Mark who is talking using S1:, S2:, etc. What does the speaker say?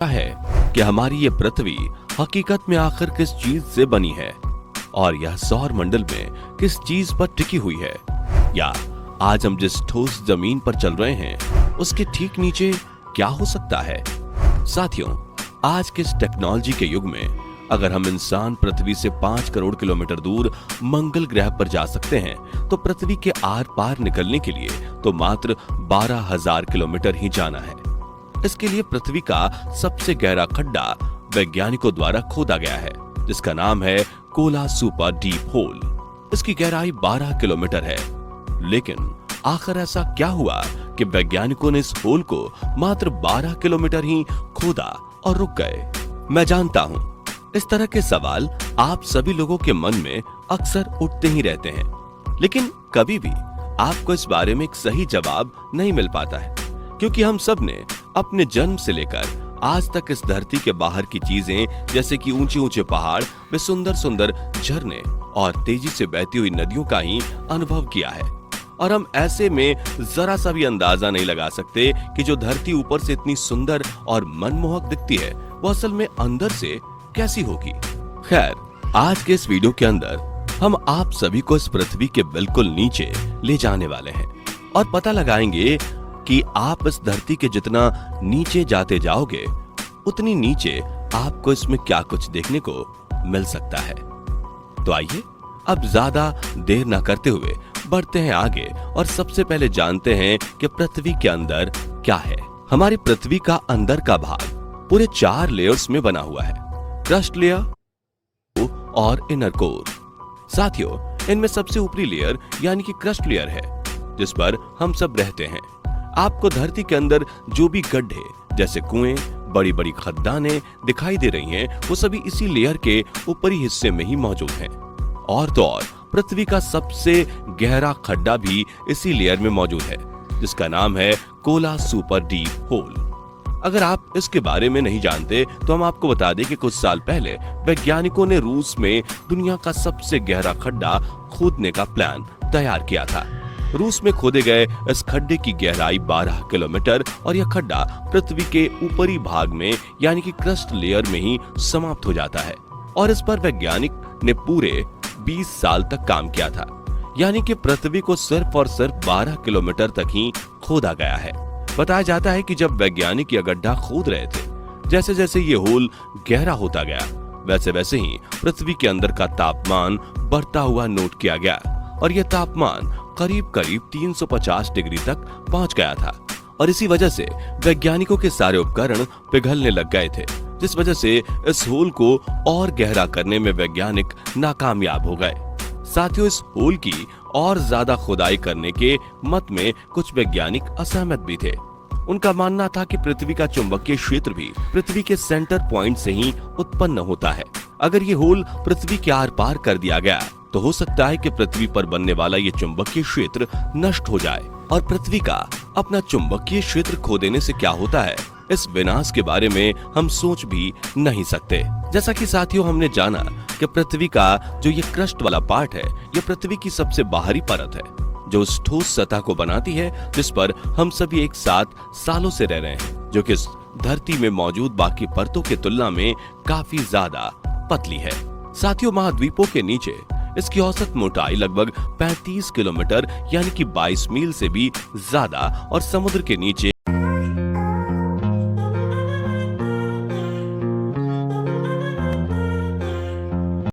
S1: है कि हमारी ये पृथ्वी हकीकत में आखिर किस चीज से बनी है और यह सौर मंडल में किस चीज पर टिकी हुई है, या आज हम जिस ठोस जमीन पर चल रहे हैं उसके ठीक नीचे क्या हो सकता है। साथियों, आज के इस टेक्नोलॉजी के युग में अगर हम इंसान पृथ्वी से 5 करोड़ किलोमीटर दूर मंगल ग्रह पर जा सकते हैं तो पृथ्वी के आर पार निकलने के लिए तो मात्र 12,000 किलोमीटर ही जाना है। इसके लिए पृथ्वी का सबसे गहरा खड्डा वैज्ञानिकों द्वारा खोदा गया है, जिसका नाम है कोला सुपर डीप होल। इसकी गहराई 12 किलोमीटर है। लेकिन आखिर ऐसा क्या हुआ कि वैज्ञानिकों ने इस होल को मात्र 12 किलोमीटर ही खोदा और रुक गए। मैं जानता हूं इस तरह के सवाल आप सभी लोगों के मन में अक्सर उठते ही रहते हैं, लेकिन कभी भी आपको इस बारे में एक सही जवाब नहीं मिल पाता है, क्योंकि हम सब ने अपने जन्म से लेकर आज तक इस धरती के बाहर की चीजें जैसे कि ऊंचे ऊंचे पहाड़ व सुंदर सुंदर झरने और तेजी से बहती हुई नदियों का ही अनुभव किया है। और हम ऐसे में जरा सा भी अंदाजा नहीं लगा सकते कि जो धरती ऊपर से इतनी सुंदर और मनमोहक दिखती है वो असल में अंदर से कैसी होगी। खैर, आज के इस वीडियो के अंदर हम आप सभी को इस पृथ्वी के बिल्कुल नीचे ले जाने वाले हैं और पता लगाएंगे कि आप इस धरती के जितना नीचे जाते जाओगे उतनी नीचे आपको इसमें क्या कुछ देखने को मिल सकता है। तो आइए अब ज्यादा देर ना करते हुए बढ़ते हैं आगे और सबसे पहले जानते हैं कि पृथ्वी के अंदर क्या है। हमारी पृथ्वी का अंदर का भाग पूरे 4 लेयर्स में बना हुआ है, क्रस्ट लेयर और इनर कोर। साथियों, इनमें सबसे ऊपरी लेयर यानी कि क्रस्ट लेयर है, जिस पर हम सब रहते हैं। आपको धरती के अंदर जो भी गड्ढे जैसे कुएं, बड़ी बड़ी खदानें दिखाई दे रही हैं, वो सभी इसी लेयर के ऊपरी हिस्से में ही मौजूद हैं। और तो और पृथ्वी का सबसे गहरा खड्डा भी इसी लेयर में मौजूद है, जिसका नाम है कोला सुपर डीप होल। अगर आप इसके बारे में नहीं जानते तो हम आपको बता दें कि कुछ साल पहले वैज्ञानिकों ने रूस में दुनिया का सबसे गहरा खड्डा खोदने का प्लान तैयार किया था। रूस में खोदे गए इस खड्डे की गहराई 12 किलोमीटर और यह खड्डा पृथ्वी के ऊपरी भाग में यानी कि क्रस्ट लेयर में ही समाप्त हो जाता है। और इस पर वैज्ञानिक ने पूरे 20 साल तक काम किया था, यानी कि पृथ्वी को सिर्फ और सिर्फ 12 किलोमीटर तक ही खोदा गया है। बताया जाता है कि जब वैज्ञानिक यह गड्ढा खोद रहे थे, जैसे जैसे ये होल गहरा होता गया वैसे वैसे ही पृथ्वी के अंदर का तापमान बढ़ता हुआ नोट किया गया और यह तापमान करीब करीब 350 डिग्री तक पहुंच गया था। और इसी वजह से वैज्ञानिकों के सारे उपकरण पिघलने लग गए थे, जिस वजह से इस होल को और गहरा करने में वैज्ञानिक नाकामयाब हो गए। साथियों, इस होल की और ज्यादा खुदाई करने के मत में कुछ वैज्ञानिक असहमत भी थे। उनका मानना था कि पृथ्वी का चुंबकीय क्षेत्र भी पृथ्वी के सेंटर पॉइंट से ही उत्पन्न होता है। अगर ये होल पृथ्वी के आर पार कर दिया गया तो हो सकता है कि पृथ्वी पर बनने वाला ये चुंबकीय क्षेत्र नष्ट हो जाए। और पृथ्वी का अपना चुंबकीय क्षेत्र खो देने से क्या होता है, इस विनाश के बारे में हम सोच भी नहीं सकते। जैसा कि साथियों हमने जाना कि पृथ्वी का जो ये क्रस्ट वाला पार्ट है, ये पृथ्वी की सबसे बाहरी परत है, जो उस ठोस सतह को बनाती है जिस पर हम सभी एक साथ सालों से रह रहे हैं, जो कि इस धरती में मौजूद बाकी परतों की तुलना में काफी ज्यादा पतली है। साथियों, महाद्वीपों के नीचे इसकी औसत मोटाई लगभग 35 किलोमीटर यानी कि 22 मील से भी ज्यादा और समुद्र के नीचे